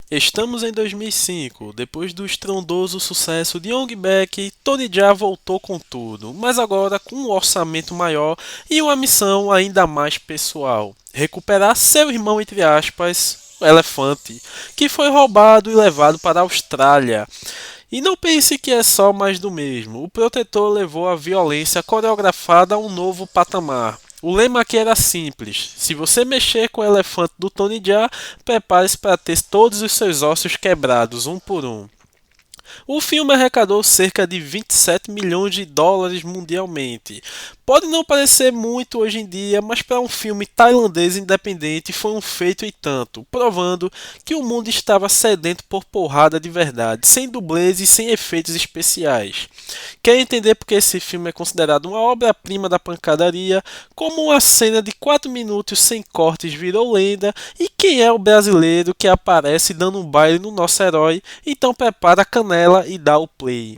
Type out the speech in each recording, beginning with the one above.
Estamos em 2005, depois do estrondoso sucesso de Ong Bak, Tony Jaa voltou com tudo, mas agora com um orçamento maior e uma missão ainda mais pessoal: recuperar seu irmão, entre aspas, o elefante, que foi roubado e levado para a Austrália. E não pense que é só mais do mesmo. O protetor levou a violência coreografada a um novo patamar. O lema aqui era simples: se você mexer com o elefante do Tony Jaa, prepare-se para ter todos os seus ossos quebrados, um por um. O filme arrecadou cerca de 27 milhões de dólares mundialmente. Pode não parecer muito hoje em dia, mas para um filme tailandês independente foi um feito e tanto, provando que o mundo estava sedento por porrada de verdade, sem dublês e sem efeitos especiais. Quer entender porque esse filme é considerado uma obra-prima da pancadaria, como uma cena de 4 minutos sem cortes virou lenda, e quem é o brasileiro que aparece dando um baile no nosso herói? Então prepara a canela e dá o play.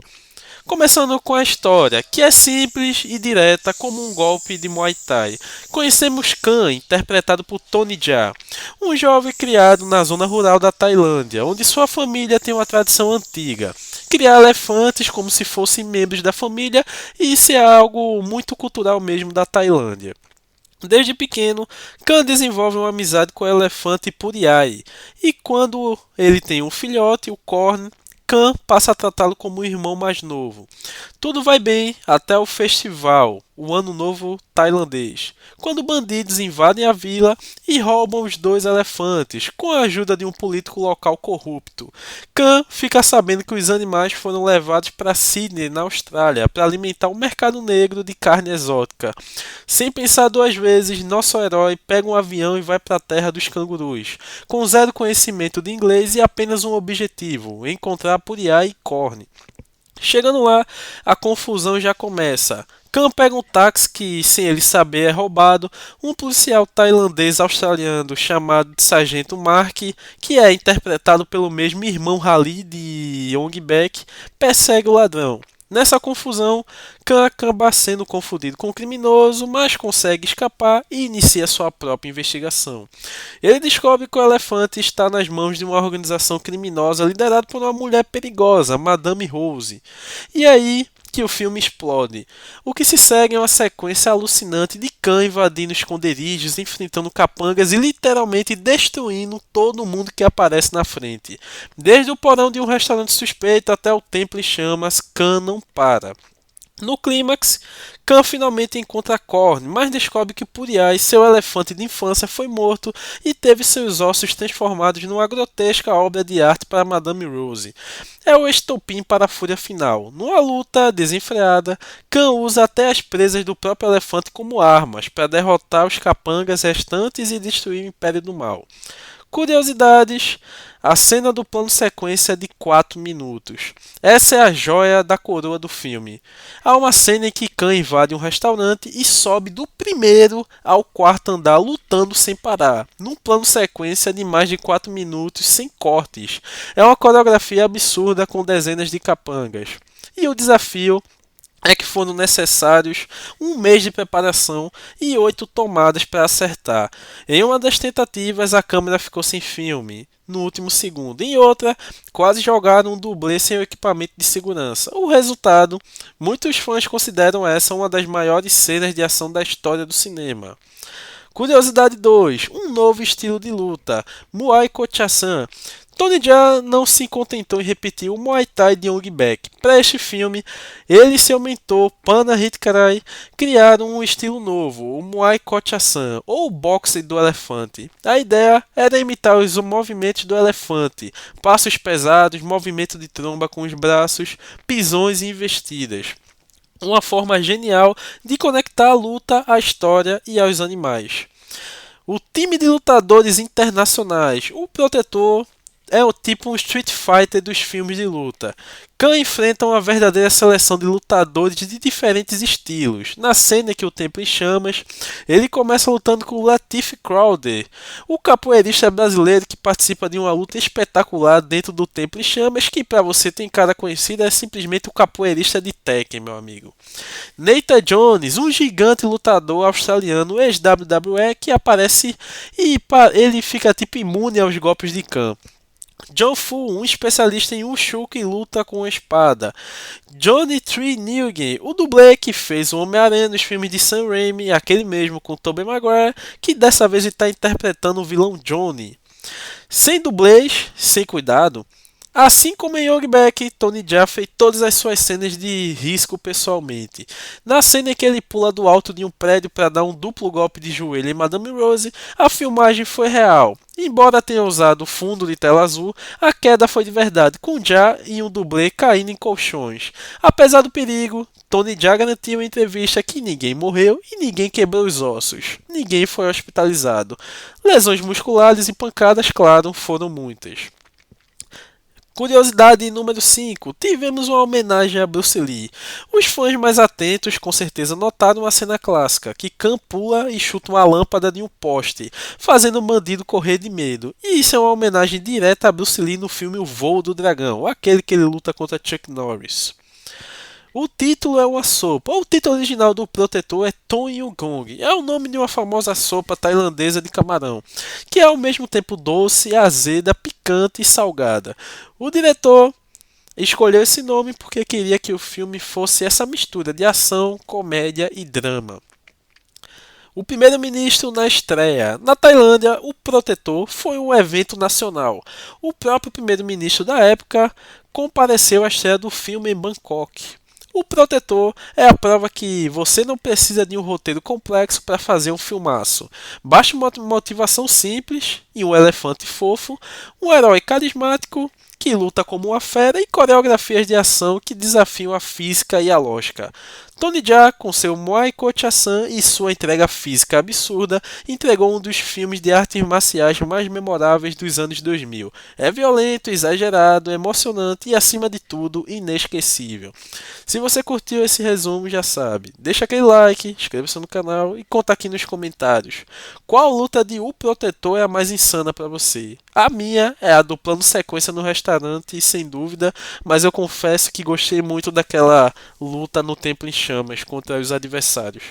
Começando com a história, que é simples e direta como um golpe de Muay Thai. Conhecemos Khan, interpretado por Tony Jaa, um jovem criado na zona rural da Tailândia, onde sua família tem uma tradição antiga: criar elefantes como se fossem membros da família, e isso é algo muito cultural mesmo da Tailândia. Desde pequeno, Khan desenvolve uma amizade com o elefante Puriai, e quando ele tem um filhote, o Korn, Khan passa a tratá-lo como um irmão mais novo. Tudo vai bem até o festival, o Ano Novo Tailandês, quando bandidos invadem a vila e roubam os dois elefantes, com a ajuda de um político local corrupto. Khan fica sabendo que os animais foram levados para Sydney, na Austrália, para alimentar o mercado negro de carne exótica. Sem pensar duas vezes, nosso herói pega um avião e vai para a terra dos cangurus, com zero conhecimento de inglês e apenas um objetivo: encontrar Puriá e Korn. Chegando lá, a confusão já começa. Khan pega um táxi que, sem ele saber, é roubado. Um policial tailandês australiano chamado de Sargento Mark, que é interpretado pelo mesmo irmão Ali de Ong Bak, persegue o ladrão. Nessa confusão, Khan acaba sendo confundido com o criminoso, mas consegue escapar e inicia sua própria investigação. Ele descobre que o elefante está nas mãos de uma organização criminosa liderada por uma mulher perigosa, Madame Rose. E aí que o filme explode. O que se segue é uma sequência alucinante de Khan invadindo esconderijos, enfrentando capangas e literalmente destruindo todo mundo que aparece na frente. Desde o porão de um restaurante suspeito até o templo em chamas, Khan não para. No clímax, Khan finalmente encontra Korn, mas descobre que Puriai, seu elefante de infância, foi morto e teve seus ossos transformados numa grotesca obra de arte para Madame Rose. É o estopim para a fúria final. Numa luta desenfreada, Khan usa até as presas do próprio elefante como armas para derrotar os capangas restantes e destruir o Império do Mal. Curiosidades: a cena do plano sequência é de 4 minutos. Essa é a joia da coroa do filme. Há uma cena em que Khan invade um restaurante e sobe do primeiro ao quarto andar lutando sem parar, num plano sequência de mais de 4 minutos sem cortes. É uma coreografia absurda com dezenas de capangas. E o desafio é que foram necessários um mês de preparação e 8 tomadas para acertar. Em uma das tentativas, a câmera ficou sem filme no último segundo. Em outra, quase jogaram um dublê sem o equipamento de segurança. O resultado: muitos fãs consideram essa uma das maiores cenas de ação da história do cinema. Curiosidade 2: um novo estilo de luta, Muay Kochasan. Tony Jaa não se contentou em repetir o Muay Thai de Ong Bak. Para este filme, ele e seu mentor Pana Hitkarai criaram um estilo novo, o Muay Kochasan, ou o boxe do elefante. A ideia era imitar os movimentos do elefante: passos pesados, movimento de tromba com os braços, pisões e investidas. Uma forma genial de conectar a luta à história e aos animais. O time de lutadores internacionais, o Protetor, é o tipo um Street Fighter dos filmes de luta. Khan enfrenta uma verdadeira seleção de lutadores de diferentes estilos. Na cena que o templo em chamas, ele começa lutando com o Latif Crowder, o capoeirista brasileiro que participa de uma luta espetacular dentro do templo em chamas, que para você tem cara conhecida é simplesmente o capoeirista de Tekken, meu amigo. Nate Jones, um gigante lutador australiano ex-WWE que aparece e ele fica tipo imune aos golpes de Khan. John Fu, um especialista em Wushu que luta com a espada. Johnny Tree Newgen, o dublê que fez o Homem-Aranha nos filmes de Sam Raimi, aquele mesmo com Tobey Maguire, que dessa vez está interpretando o vilão Johnny. Sem dublês, sem cuidado, assim como em Yogi Beck, Tony Jaa fez todas as suas cenas de risco pessoalmente. Na cena em que ele pula do alto de um prédio para dar um duplo golpe de joelho em Madame Rose, a filmagem foi real. Embora tenha usado fundo de tela azul, a queda foi de verdade, com Jaa e um dublê caindo em colchões. Apesar do perigo, Tony Jaa garantiu em entrevista que ninguém morreu e ninguém quebrou os ossos. Ninguém foi hospitalizado. Lesões musculares e pancadas, claro, foram muitas. Curiosidade número 5. Tivemos uma homenagem a Bruce Lee. Os fãs mais atentos com certeza notaram a cena clássica, que Khan pula e chuta uma lâmpada de um poste, fazendo o bandido correr de medo. E isso é uma homenagem direta a Bruce Lee no filme O Voo do Dragão, aquele que ele luta contra Chuck Norris. O título é uma sopa. O título original do Protetor é Tom Yum Goong. É o nome de uma famosa sopa tailandesa de camarão, que é ao mesmo tempo doce, azeda, picante e salgada. O diretor escolheu esse nome porque queria que o filme fosse essa mistura de ação, comédia e drama. O primeiro-ministro na estreia. Na Tailândia, o Protetor foi um evento nacional. O próprio primeiro-ministro da época compareceu à estreia do filme em Bangkok. O Protetor é a prova que você não precisa de um roteiro complexo para fazer um filmaço. Basta uma motivação simples e um elefante fofo, um herói carismático que luta como uma fera e coreografias de ação que desafiam a física e a lógica. Tony Jaa, com seu Muay Kocha-san e sua entrega física absurda, entregou um dos filmes de artes marciais mais memoráveis dos anos 2000. É violento, exagerado, emocionante e, acima de tudo, inesquecível. Se você curtiu esse resumo, já sabe, deixa aquele like, inscreva-se no canal e conta aqui nos comentários. Qual luta de O Protetor é a mais insana para você? A minha é a do plano sequência no restaurante, sem dúvida, mas eu confesso que gostei muito daquela luta no Templo em Chamas contra os adversários.